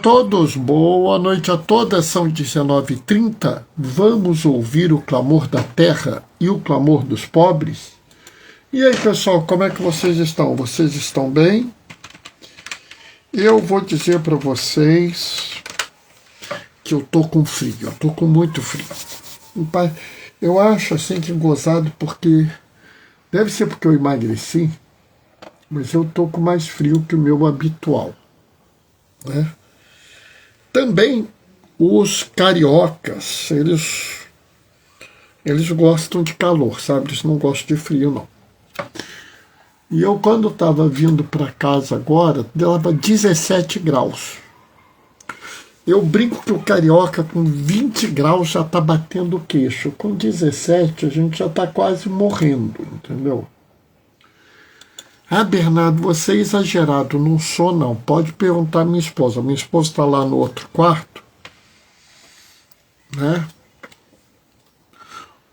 todos, boa noite a todas, são 19h30. Vamos ouvir o clamor da terra e o clamor dos pobres? E aí, pessoal, como é que vocês estão? Vocês estão bem? Eu vou dizer para vocês que eu tô com frio, eu tô com muito frio. Eu acho assim que gozado porque, deve ser porque eu emagreci, mas eu tô com mais frio que o meu habitual, né? Também os cariocas, eles gostam de calor, sabe? Eles não gostam de frio, não. E eu, quando estava vindo para casa agora, dava 17 graus. Eu brinco que o carioca com 20 graus já está batendo o queixo. Com 17 a gente já está quase morrendo, entendeu? Ah, Bernardo, você é exagerado. Não sou, não. Pode perguntar à minha esposa. Minha esposa está lá no outro quarto, né?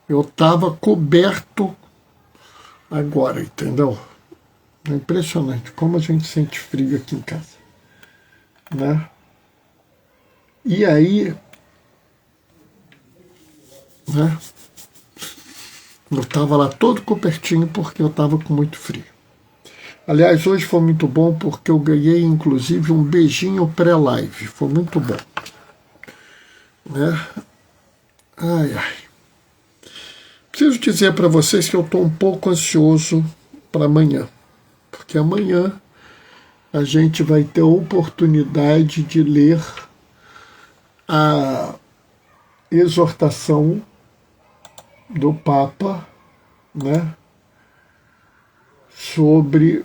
Eu estava coberto agora, entendeu? É impressionante como a gente sente frio aqui em casa, né? E aí, né? Eu estava lá todo cobertinho porque eu estava com muito frio. Aliás, hoje foi muito bom porque eu ganhei, inclusive, um beijinho pré-live. Foi muito bom, né? Ai, ai. Preciso dizer para vocês que eu estou um pouco ansioso para amanhã. Porque amanhã a gente vai ter a oportunidade de ler a exortação do Papa, né? Sobre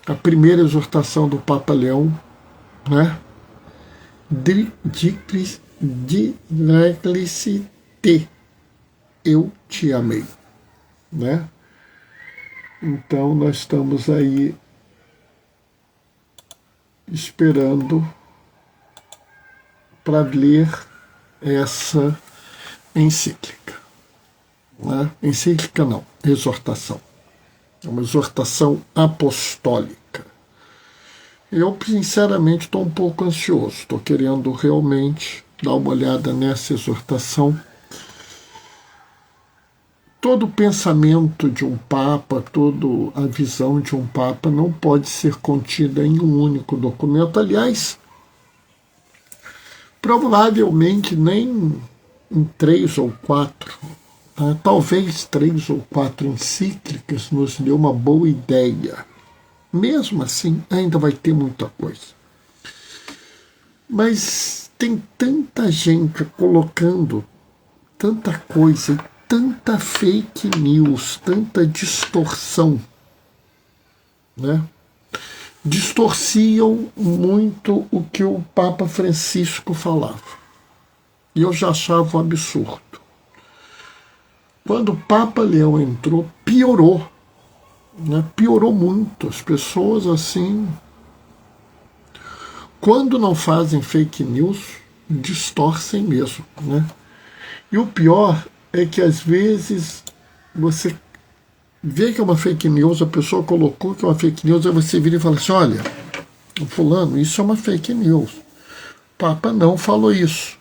a primeira exortação do Papa Leão, né? Diclicite, eu te amei, né? Então nós estamos aí esperando para ler essa encíclica, né? Encíclica não, exortação. É uma exortação apostólica. Eu, sinceramente, estou um pouco ansioso. Estou querendo realmente dar uma olhada nessa exortação. Todo o pensamento de um Papa, toda a visão de um Papa não pode ser contida em um único documento. Aliás, provavelmente nem em 3 ou 4, talvez 3 ou 4 encíclicas nos dê uma boa ideia. Mesmo assim, ainda vai ter muita coisa. Mas tem tanta gente colocando tanta coisa, tanta fake news, tanta distorção, né? Distorciam muito o que o Papa Francisco falava. E eu já achava um absurdo. Quando o Papa Leão entrou, piorou, né? Piorou muito. As pessoas, assim, quando não fazem fake news, distorcem mesmo, né? E o pior é que, às vezes, você vê que é uma fake news, a pessoa colocou que é uma fake news, aí você vira e fala assim, olha, fulano, isso é uma fake news. O Papa não falou isso.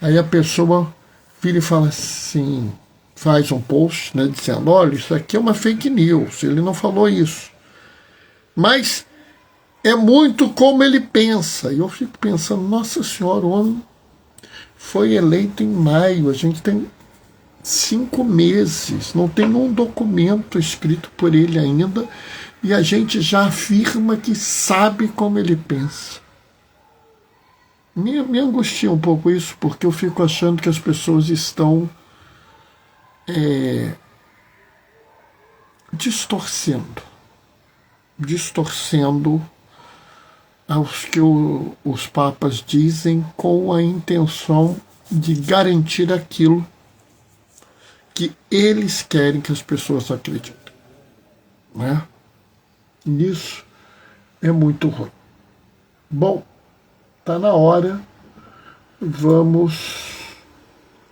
Aí a pessoa vira e fala assim, faz um post, né, dizendo, olha, isso aqui é uma fake news, ele não falou isso. Mas é muito como ele pensa. E eu fico pensando, nossa senhora, o homem foi eleito em maio, a gente tem 5 meses, não tem um documento escrito por ele ainda, e a gente já afirma que sabe como ele pensa. Me angustia um pouco isso, porque eu fico achando que as pessoas estão distorcendo aos que os papas dizem com a intenção de garantir aquilo que eles querem que as pessoas acreditem, né? Isso é muito ruim. Bom, está na hora, vamos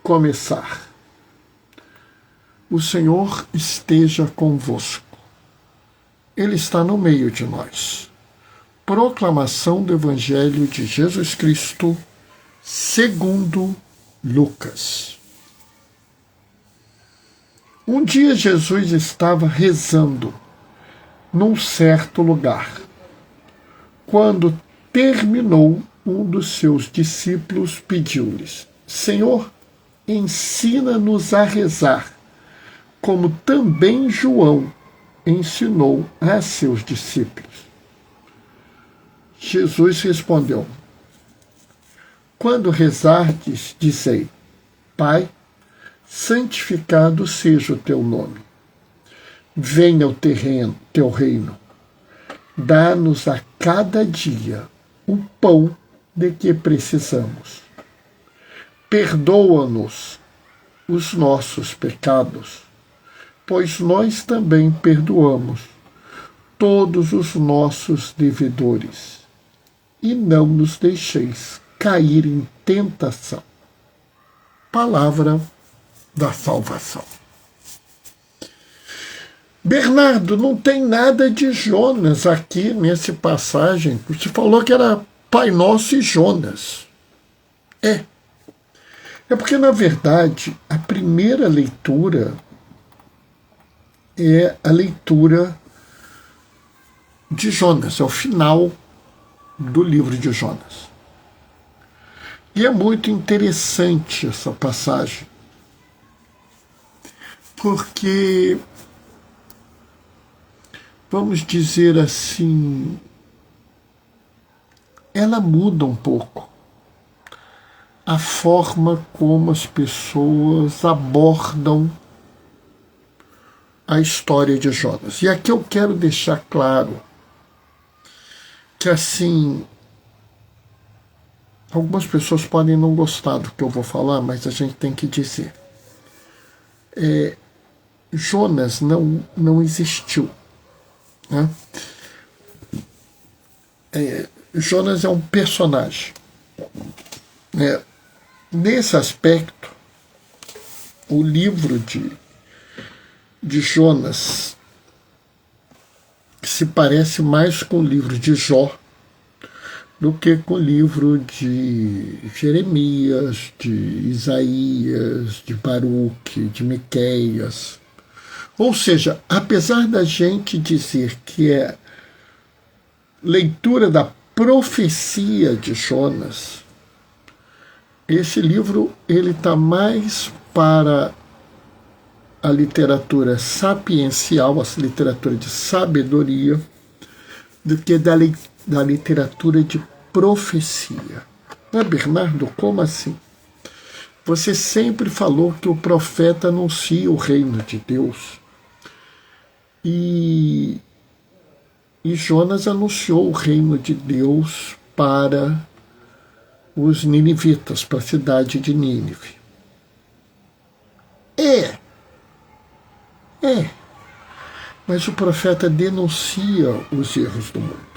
começar. O Senhor esteja convosco. Ele está no meio de nós. Proclamação do Evangelho de Jesus Cristo, segundo Lucas. Um dia Jesus estava rezando num certo lugar. Quando terminou, um dos seus discípulos pediu-lhes: Senhor, ensina-nos a rezar, como também João ensinou a seus discípulos. Jesus respondeu: Quando rezardes, dizei: Pai, santificado seja o teu nome. Venha o teu reino. Dá-nos a cada dia o pão de que precisamos. Perdoa-nos os nossos pecados, pois nós também perdoamos todos os nossos devedores. E não nos deixeis cair em tentação. Palavra da salvação. Bernardo, não tem nada de Jonas aqui nessa passagem. Você falou que era Pai Nosso e Jonas. É porque, na verdade, a primeira leitura é a leitura de Jonas, é o final do livro de Jonas. E é muito interessante essa passagem, porque, vamos dizer assim, ela muda um pouco a forma como as pessoas abordam a história de Jonas. E aqui eu quero deixar claro que, assim, algumas pessoas podem não gostar do que eu vou falar, mas a gente tem que dizer. Jonas não existiu. Né? Jonas é um personagem. Nesse aspecto, o livro de Jonas se parece mais com o livro de Jó do que com o livro de Jeremias, de Isaías, de Baruque, de Miqueias. Ou seja, apesar da gente dizer que é leitura da profecia de Jonas, esse livro ele está mais para a literatura sapiencial, a literatura de sabedoria, do que da literatura de profecia. Bernardo, como assim? Você sempre falou que o profeta anuncia o reino de Deus. E Jonas anunciou o reino de Deus para os ninivitas, para a cidade de Nínive. Mas o profeta denuncia os erros do mundo.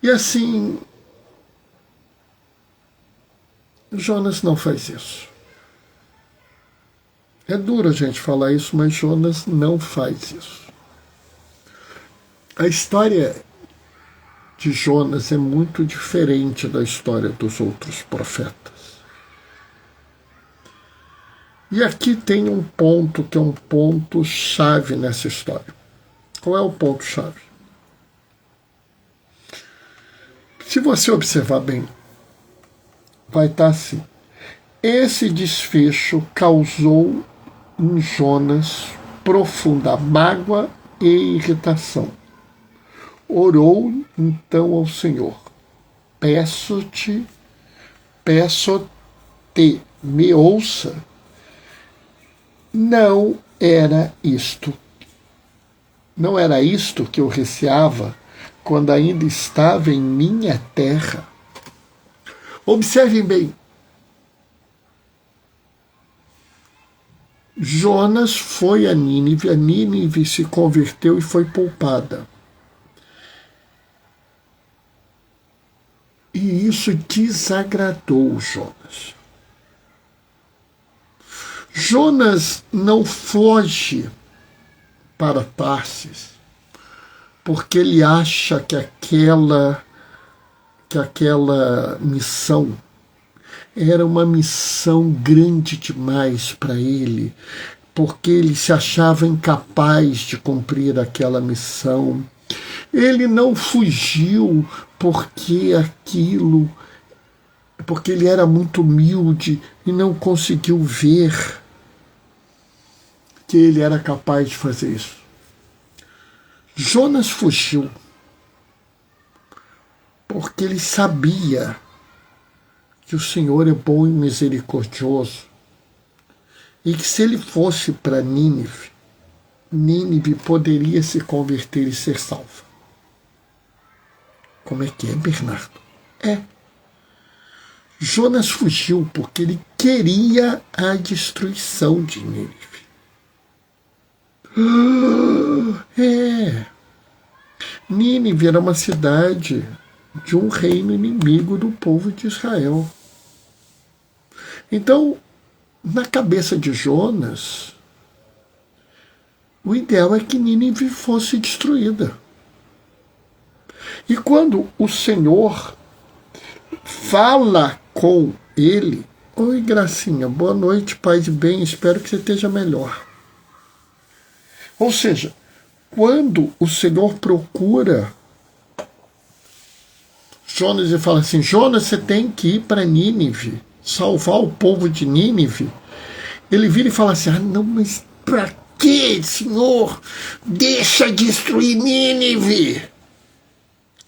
E assim, Jonas não faz isso. É duro a gente falar isso, mas Jonas não faz isso. A história de Jonas é muito diferente da história dos outros profetas. E aqui tem um ponto que é um ponto-chave nessa história. Qual é o ponto-chave? Se você observar bem, vai estar assim. Esse desfecho causou em Jonas profunda mágoa e irritação. Orou então ao Senhor: peço-te, me ouça. Não era isto que eu receava quando ainda estava em minha terra. Observem bem. Jonas foi a Nínive se converteu e foi poupada. E isso desagradou Jonas. Jonas não foge para Tarsis, porque ele acha que aquela missão era uma missão grande demais para ele, porque ele se achava incapaz de cumprir aquela missão. Ele não fugiu porque ele era muito humilde e não conseguiu ver que ele era capaz de fazer isso. Jonas fugiu porque ele sabia que o Senhor é bom e misericordioso e que se ele fosse para Nínive, Nínive poderia se converter e ser salva. Como é que é, Bernardo? Jonas fugiu porque ele queria a destruição de Nínive. Nínive era uma cidade de um reino inimigo do povo de Israel. Então, na cabeça de Jonas, o ideal é que Nínive fosse destruída. E quando o Senhor fala com ele, oi Gracinha, boa noite, paz e bem, espero que você esteja melhor. Ou seja, quando o Senhor procura Jonas e fala assim, Jonas, você tem que ir para Nínive, salvar o povo de Nínive, ele vira e fala assim, não, mas para que, Senhor? Deixa destruir Nínive.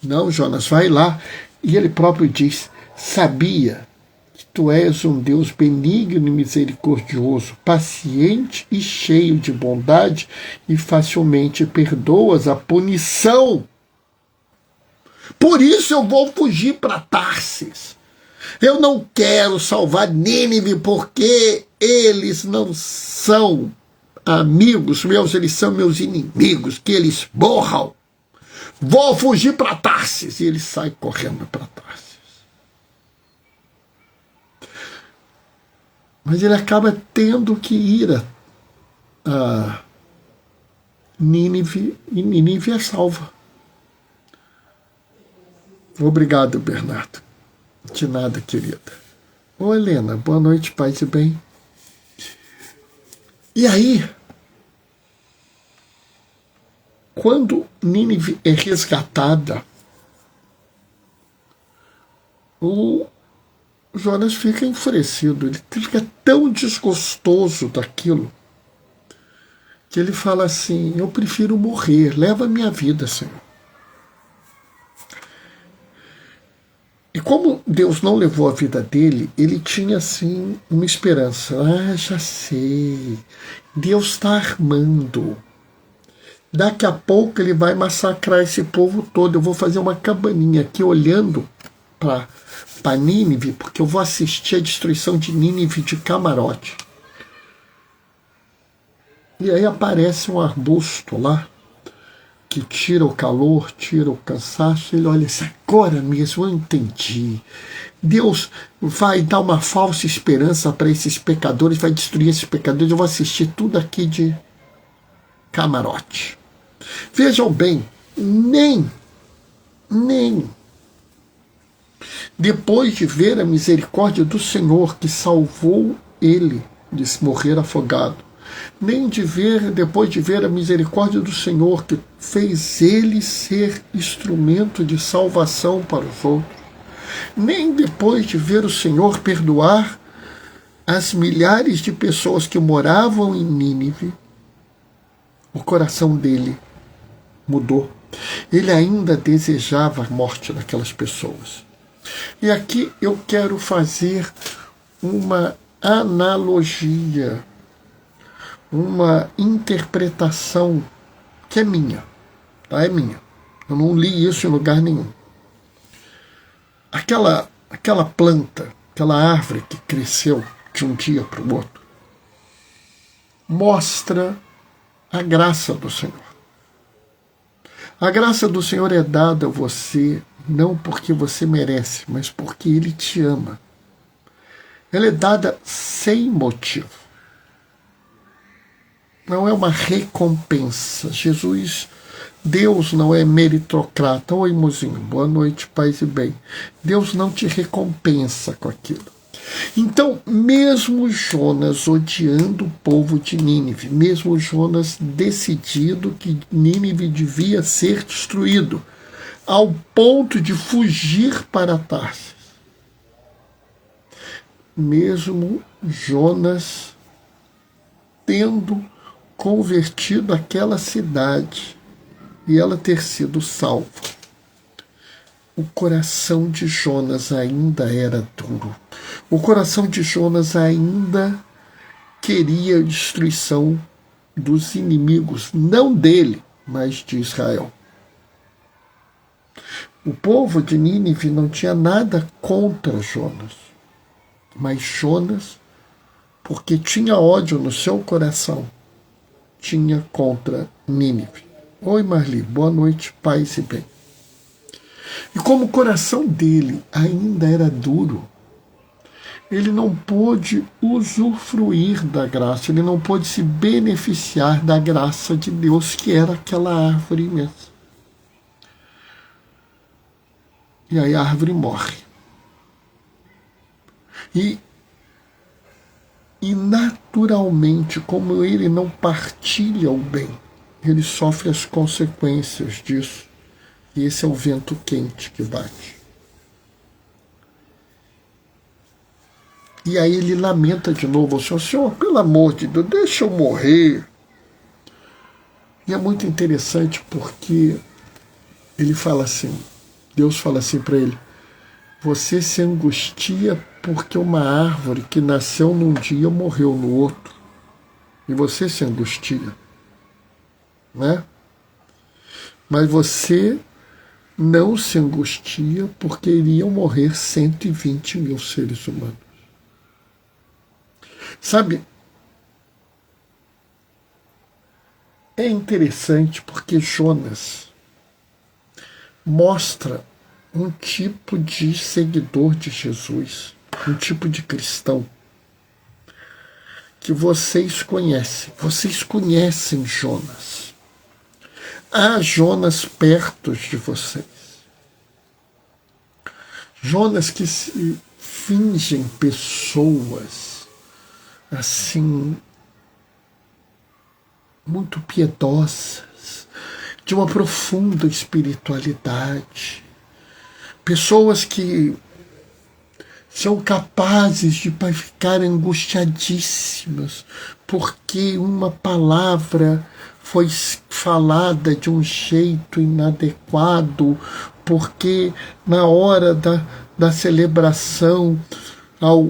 Não, Jonas, vai lá. E ele próprio diz, sabia que tu és um Deus benigno e misericordioso, paciente e cheio de bondade e facilmente perdoas a punição. Por isso eu vou fugir para Tarsis. Eu não quero salvar Nínive porque eles não são amigos meus, eles são meus inimigos, que eles morram. Vou fugir para Tarsis. E ele sai correndo para Tarsis. Mas ele acaba tendo que ir a Nínive, e Nínive é salva. Obrigado, Bernardo. De nada, querida. Ô, Helena, boa noite, paz e bem. E aí, quando Nínive é resgatada, o Jonas fica enfurecido, ele fica tão desgostoso daquilo, que ele fala assim, eu prefiro morrer, leva a minha vida, Senhor. E como Deus não levou a vida dele, ele tinha assim uma esperança. Já sei, Deus está armando. Daqui a pouco ele vai massacrar esse povo todo. Eu vou fazer uma cabaninha aqui olhando para Nínive, porque eu vou assistir a destruição de Nínive de camarote. E aí aparece um arbusto lá, que tira o calor, tira o cansaço. Ele olha assim, agora mesmo eu entendi. Deus vai dar uma falsa esperança para esses pecadores, vai destruir esses pecadores. Eu vou assistir tudo aqui de camarote. Vejam bem, nem depois de ver a misericórdia do Senhor que salvou ele de morrer afogado, nem depois de ver a misericórdia do Senhor que fez ele ser instrumento de salvação para os outros, nem depois de ver o Senhor perdoar as milhares de pessoas que moravam em Nínive, o coração dele mudou. Ele ainda desejava a morte daquelas pessoas. E aqui eu quero fazer uma analogia, uma interpretação que é minha, tá? É minha. Eu não li isso em lugar nenhum. Aquela planta, aquela árvore que cresceu de um dia para o outro, mostra a graça do Senhor. A graça do Senhor é dada a você não porque você merece, mas porque Ele te ama. Ela é dada sem motivo. não é uma recompensa. Deus não é meritocrata. Oi, mozinho, boa noite, paz e bem. Deus não te recompensa com aquilo. Então, mesmo Jonas odiando o povo de Nínive, mesmo Jonas decidido que Nínive devia ser destruído, ao ponto de fugir para Tarsis, mesmo Jonas tendo convertido aquela cidade e ela ter sido salva, o coração de Jonas ainda era duro. O coração de Jonas ainda queria a destruição dos inimigos, não dele, mas de Israel. O povo de Nínive não tinha nada contra Jonas, mas Jonas, porque tinha ódio no seu coração, tinha contra Nínive. Oi, Marli, boa noite, paz e bem. E como o coração dele ainda era duro, ele não pôde usufruir da graça, ele não pôde se beneficiar da graça de Deus, que era aquela árvore imensa. E aí a árvore morre. E naturalmente, como ele não partilha o bem, ele sofre as consequências disso. E esse é o vento quente que bate. E aí ele lamenta de novo ao Senhor: Senhor, pelo amor de Deus, deixa eu morrer. E é muito interessante porque ele fala assim, Deus fala assim para ele: você se angustia porque uma árvore que nasceu num dia morreu no outro. E você se angustia, né? Mas você não se angustia porque iriam morrer 120 mil seres humanos. Sabe, é interessante porque Jonas mostra um tipo de seguidor de Jesus, um tipo de cristão que vocês conhecem. Vocês conhecem Jonas. Há Jonas perto de vocês. Jonas que se fingem pessoas assim muito piedosas, de uma profunda espiritualidade. Pessoas que são capazes de ficar angustiadíssimas porque uma palavra foi falada de um jeito inadequado, porque na hora da celebração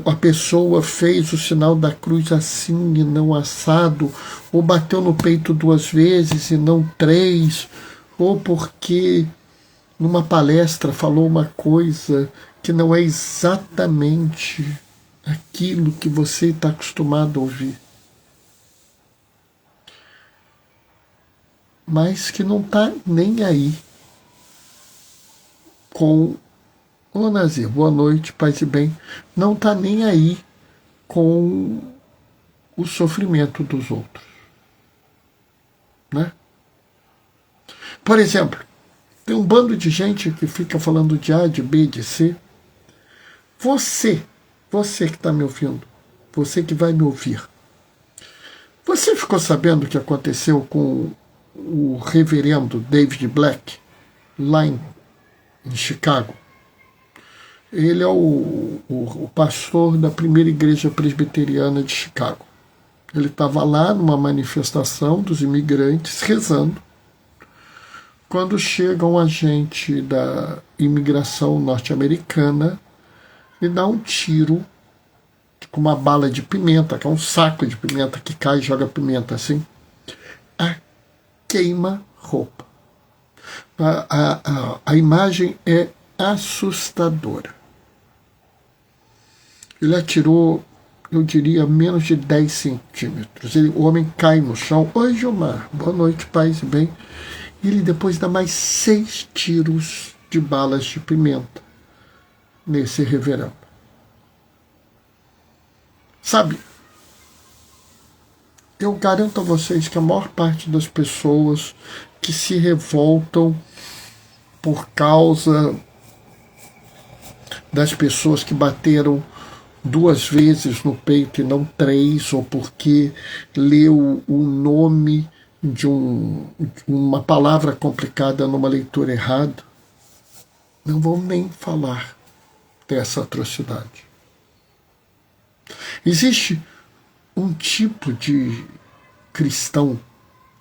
a pessoa fez o sinal da cruz assim e não assado, ou bateu no peito 2 vezes e não 3, ou porque numa palestra falou uma coisa que não é exatamente aquilo que você está acostumado a ouvir. Mas que não está nem aí com... Ô Nazir, boa noite, paz e bem. Não está nem aí com o sofrimento dos outros. Né? Por exemplo, tem um bando de gente que fica falando de A, de B, de C. Você que está me ouvindo, você que vai me ouvir, você ficou sabendo o que aconteceu com o reverendo David Black, lá em Chicago? Ele é o pastor da primeira igreja presbiteriana de Chicago. Ele estava lá numa manifestação dos imigrantes, rezando, quando chega um agente da imigração norte-americana e dá um tiro com uma bala de pimenta, que é um saco de pimenta que cai e joga pimenta assim, a queima-roupa. A imagem é assustadora. Ele atirou, eu diria, menos de 10 centímetros. O homem cai no chão. Oi, Gilmar. Boa noite, paz e bem. E ele depois dá mais 6 tiros de balas de pimenta nesse reverendo. Sabe, eu garanto a vocês que a maior parte das pessoas que se revoltam por causa das pessoas que bateram 2 vezes no peito e não 3, ou porque leu o nome de uma palavra complicada numa leitura errada, não vão nem falar dessa atrocidade. Existe um tipo de cristão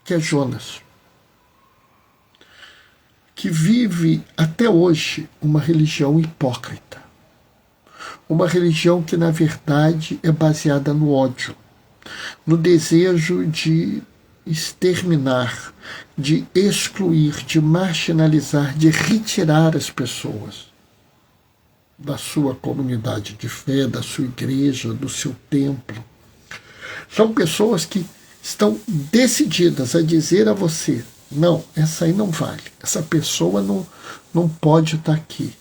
que é Jonas, que vive até hoje uma religião hipócrita. Uma religião que, na verdade, é baseada no ódio, no desejo de exterminar, de excluir, de marginalizar, de retirar as pessoas da sua comunidade de fé, da sua igreja, do seu templo. São pessoas que estão decididas a dizer a você: não, essa aí não vale, essa pessoa não pode estar aqui.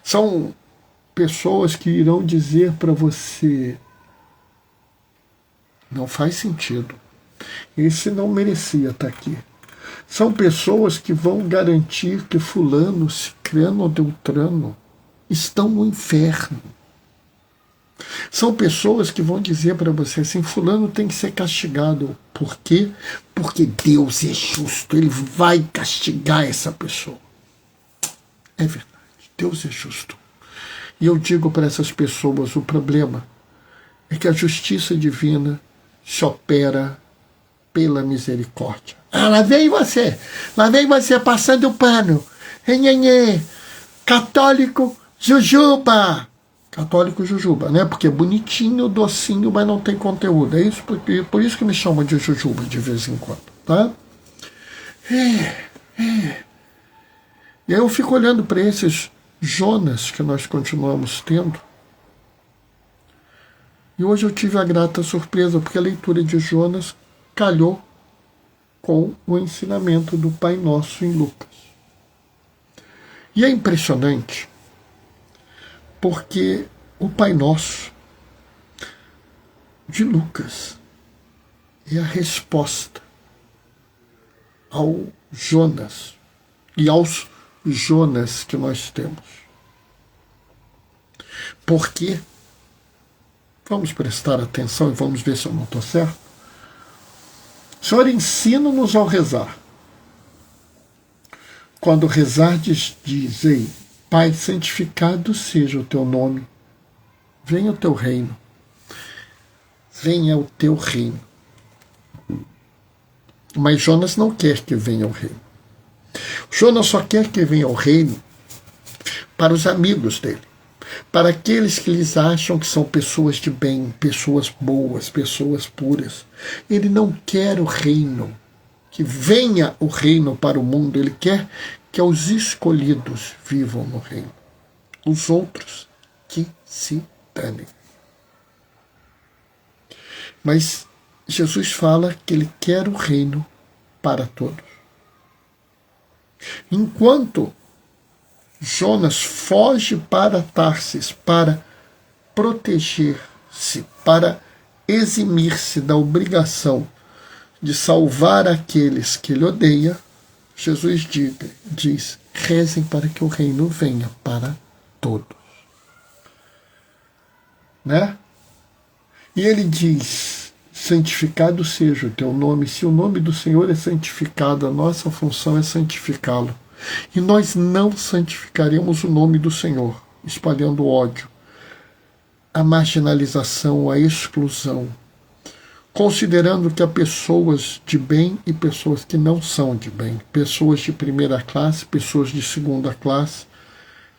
São pessoas que irão dizer para você: não faz sentido, esse não merecia estar aqui. São pessoas que vão garantir que fulano, cicrano ou beltrano estão no inferno. São pessoas que vão dizer para você assim: fulano tem que ser castigado. Por quê? Porque Deus é justo, ele vai castigar essa pessoa. É verdade, Deus é justo. E eu digo para essas pessoas: o problema é que a justiça divina se opera pela misericórdia. Ah, lá vem você passando o pano. Nhenhenhê, católico jujuba. Católico jujuba, né? Porque é bonitinho, docinho, mas não tem conteúdo. É isso, por isso que me chamam de jujuba de vez em quando, tá? E aí eu fico olhando para esses Jonas que nós continuamos tendo. E hoje eu tive a grata surpresa, porque a leitura de Jonas calhou com o ensinamento do Pai Nosso em Lucas. E é impressionante, porque o Pai Nosso de Lucas é a resposta ao Jonas e aos Jonas que nós temos. Porque, vamos prestar atenção e vamos ver se eu não estou certo. O Senhor ensina-nos ao rezar. Quando rezardes, dizei: Pai, santificado seja o teu nome, venha o teu reino, venha o teu reino. Mas Jonas não quer que venha o reino. Jonas só quer que venha o reino para os amigos dele, para aqueles que eles acham que são pessoas de bem, pessoas boas, pessoas puras. Ele não quer o reino, que venha o reino para o mundo. Ele quer que os escolhidos vivam no reino. Os outros que se danem. Mas Jesus fala que ele quer o reino para todos. Enquanto Jonas foge para Tarsis para proteger-se, para eximir-se da obrigação de salvar aqueles que ele odeia, Jesus diz: rezem para que o reino venha para todos. Né? E ele diz: santificado seja o teu nome. Se o nome do Senhor é santificado, a nossa função é santificá-lo. E nós não santificaremos o nome do Senhor, espalhando ódio, a marginalização, a exclusão, considerando que há pessoas de bem e pessoas que não são de bem, pessoas de primeira classe, pessoas de segunda classe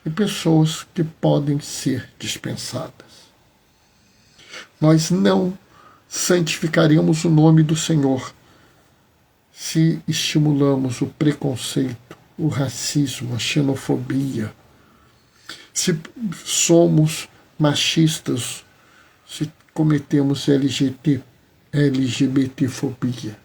e pessoas que podem ser dispensadas. Nós não santificaremos o nome do Senhor se estimulamos o preconceito, o racismo, a xenofobia, se somos machistas, se cometemos LGBTfobia.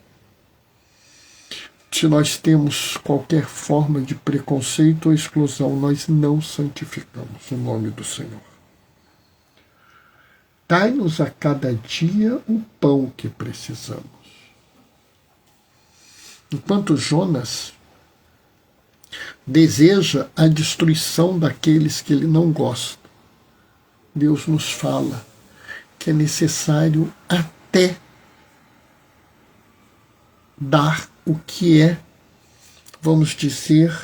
Se nós temos qualquer forma de preconceito ou exclusão, nós não santificamos o nome do Senhor. Dai-nos a cada dia o pão que precisamos. Enquanto Jonas deseja a destruição daqueles que ele não gosta, Deus nos fala que é necessário até dar o que é, vamos dizer,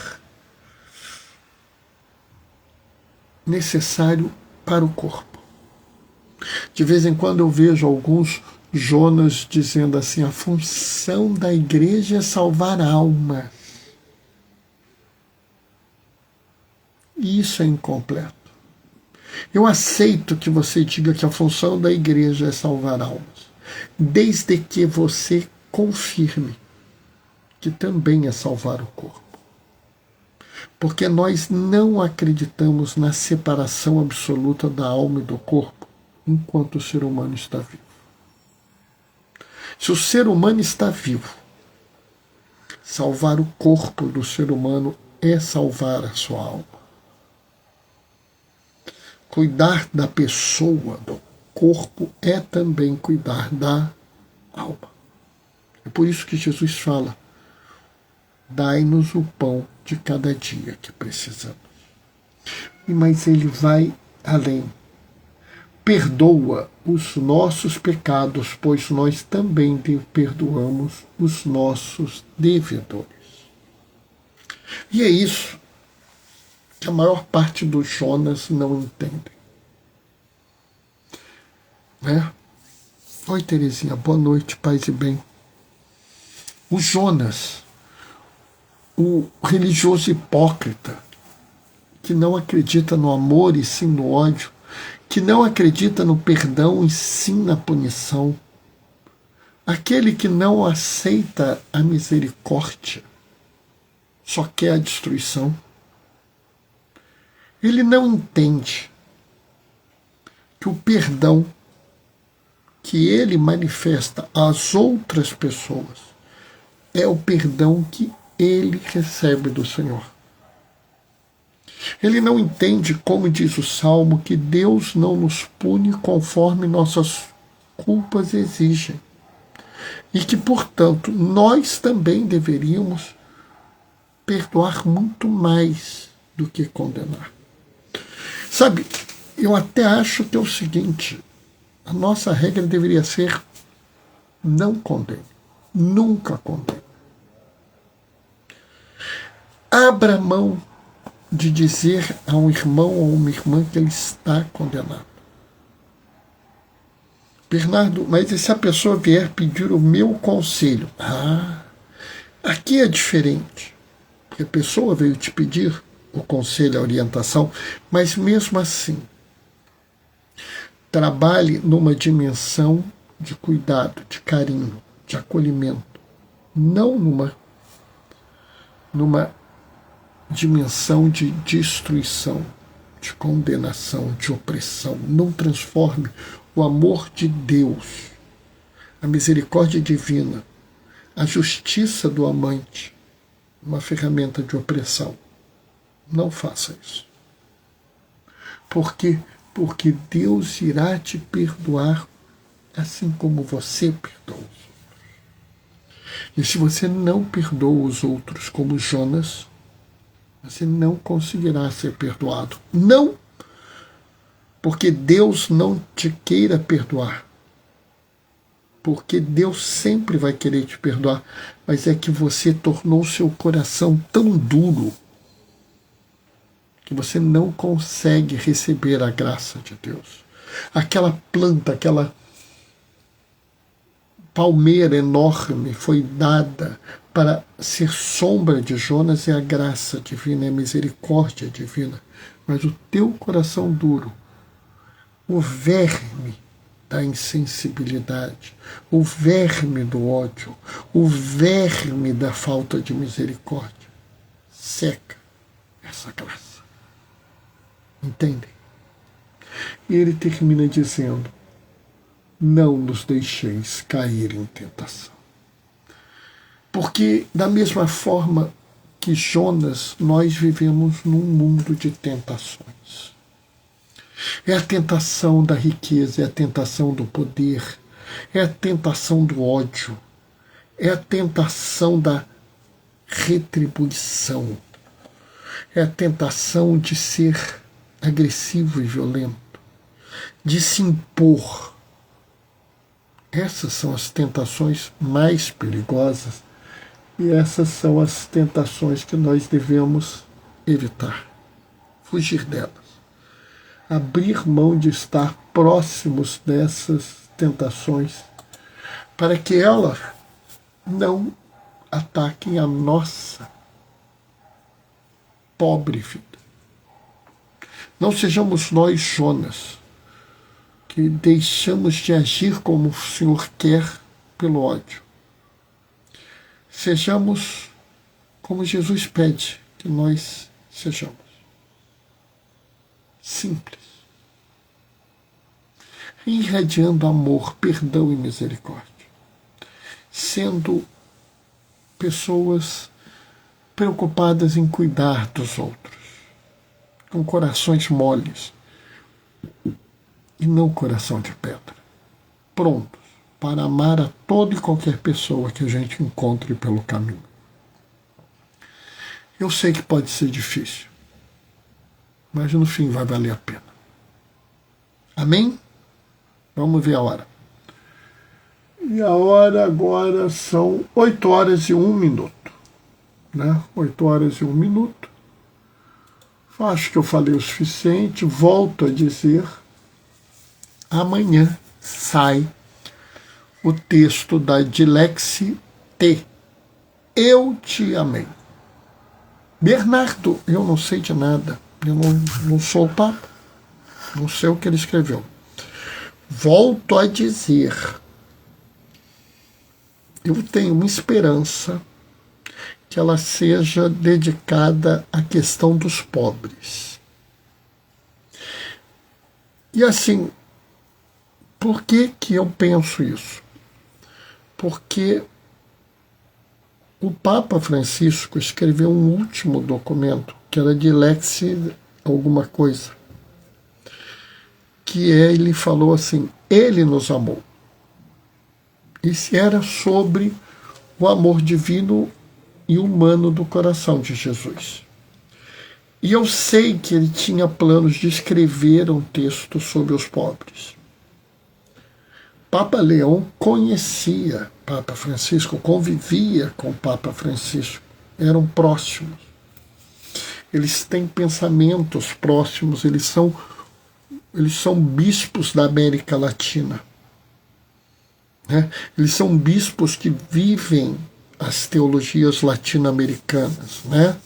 necessário para o corpo. De vez em quando eu vejo alguns Jonas dizendo assim: a função da igreja é salvar almas. E isso é incompleto. Eu aceito que você diga que a função da igreja é salvar almas, desde que você confirme que também é salvar o corpo. Porque nós não acreditamos na separação absoluta da alma e do corpo enquanto o ser humano está vivo. Se o ser humano está vivo, salvar o corpo do ser humano é salvar a sua alma. Cuidar da pessoa, do corpo, é também cuidar da alma. É por isso que Jesus fala: dai-nos o pão de cada dia que precisamos. Mas ele vai além. Perdoa os nossos pecados, pois nós também perdoamos os nossos devedores. E é isso que a maior parte dos Jonas não entendem. Oi, Terezinha, boa noite, paz e bem. O Jonas, o religioso hipócrita, que não acredita no amor e sim no ódio, que não acredita no perdão e sim na punição, aquele que não aceita a misericórdia, só quer a destruição. Ele não entende que o perdão que ele manifesta às outras pessoas é o perdão que ele recebe do Senhor. Ele não entende, como diz o Salmo, que Deus não nos pune conforme nossas culpas exigem. E que, portanto, nós também deveríamos perdoar muito mais do que condenar. Sabe, eu até acho que é o seguinte: a nossa regra deveria ser: não condene, nunca condene. Abra mão de dizer a um irmão ou uma irmã que ele está condenado. Bernardo, mas e se a pessoa vier pedir o meu conselho? Aqui é diferente. Porque a pessoa veio te pedir o conselho, a orientação, mas mesmo assim, trabalhe numa dimensão de cuidado, de carinho, de acolhimento, não numa dimensão de destruição, de condenação, de opressão. Não transforme o amor de Deus, a misericórdia divina, a justiça do amante, numa ferramenta de opressão. Não faça isso. Por quê? Porque Deus irá te perdoar assim como você perdoa. E se você não perdoa os outros como Jonas, você não conseguirá ser perdoado. Não porque Deus não te queira perdoar. Porque Deus sempre vai querer te perdoar. Mas é que você tornou seu coração tão duro que você não consegue receber a graça de Deus. Aquela planta, aquela palmeira enorme foi dada para ser sombra de Jonas, é a graça divina, é a misericórdia divina. Mas o teu coração duro, o verme da insensibilidade, o verme do ódio, o verme da falta de misericórdia, seca essa graça. Entendem? E ele termina dizendo: não nos deixeis cair em tentação. Porque, da mesma forma que Jonas, nós vivemos num mundo de tentações. É a tentação da riqueza, é a tentação do poder, é a tentação do ódio, é a tentação da retribuição, é a tentação de ser agressivo e violento, de se impor. Essas são as tentações mais perigosas e essas são as tentações que nós devemos evitar, fugir delas, abrir mão de estar próximos dessas tentações para que elas não ataquem a nossa pobre vida. Não sejamos nós, Jonas, que deixamos de agir como o Senhor quer pelo ódio. Sejamos como Jesus pede que nós sejamos. Simples. Irradiando amor, perdão e misericórdia. Sendo pessoas preocupadas em cuidar dos outros, com corações moles e não coração de pedra, prontos para amar a toda e qualquer pessoa que a gente encontre pelo caminho. Eu sei que pode ser difícil, mas no fim vai valer a pena. Amém? Vamos ver a hora. E a hora agora são 8 horas e 1 minuto. Né? 8 horas e 1 minuto. Acho que eu falei o suficiente. Volto a dizer, amanhã sai o texto da Dilexi T. Eu te amei. Bernardo, eu não sei de nada. Eu não sou o Papa. Não sei o que ele escreveu. Volto a dizer, eu tenho uma esperança que ela seja dedicada à questão dos pobres. E assim, por que eu penso isso? Porque o Papa Francisco escreveu um último documento, que era de Lexi alguma coisa, que ele falou assim, ele nos amou. Isso era sobre o amor divino e humano do coração de Jesus. E eu sei que ele tinha planos de escrever um texto sobre os pobres. Papa Leão conhecia Papa Francisco, convivia com Papa Francisco, eram próximos. Eles têm pensamentos próximos, eles são bispos da América Latina. Né? Eles são bispos que vivem as teologias latino-americanas. Né?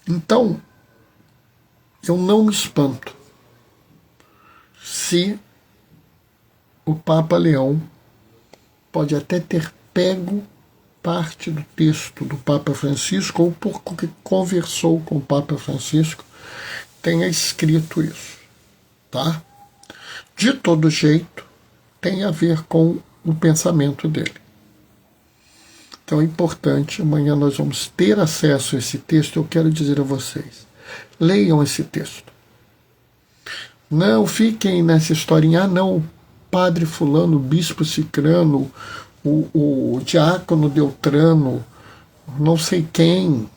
Então, eu não me espanto se o Papa Leão pode até ter pego parte do texto do Papa Francisco, ou porque conversou com o Papa Francisco, tenha escrito isso. Tá? De todo jeito, tem a ver com o pensamento dele. Então é importante, amanhã nós vamos ter acesso a esse texto. Eu quero dizer a vocês, leiam esse texto. Não fiquem nessa historinha, não, padre fulano, bispo cicrano, o diácono Deltrano, não sei quem,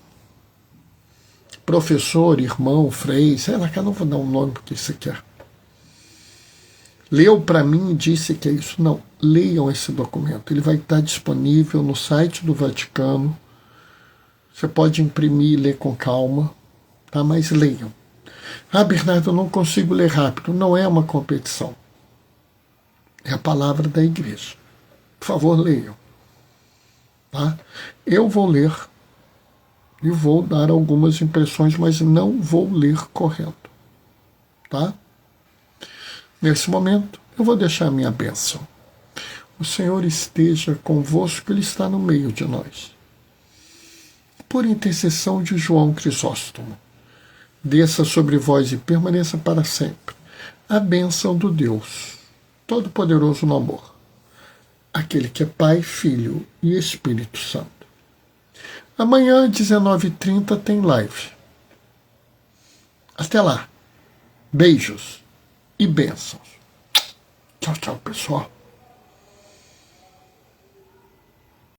professor, irmão, frei, sei lá, que eu não vou dar um nome porque isso quer. Leu para mim e disse que é isso. Não, leiam esse documento. Ele vai estar disponível no site do Vaticano. Você pode imprimir e ler com calma, tá? Mas leiam. Ah, Bernardo, eu não consigo ler rápido. Não é uma competição. É a palavra da igreja. Por favor, leiam. Tá? Eu vou ler e vou dar algumas impressões, mas não vou ler correndo. Tá? Nesse momento, eu vou deixar a minha bênção. O Senhor esteja convosco, Ele está no meio de nós. Por intercessão de João Crisóstomo, desça sobre vós e permaneça para sempre a bênção do Deus Todo-Poderoso no amor, aquele que é Pai, Filho e Espírito Santo. Amanhã, às 19h30, tem live. Até lá. Beijos e bênçãos. Tchau, tchau, pessoal.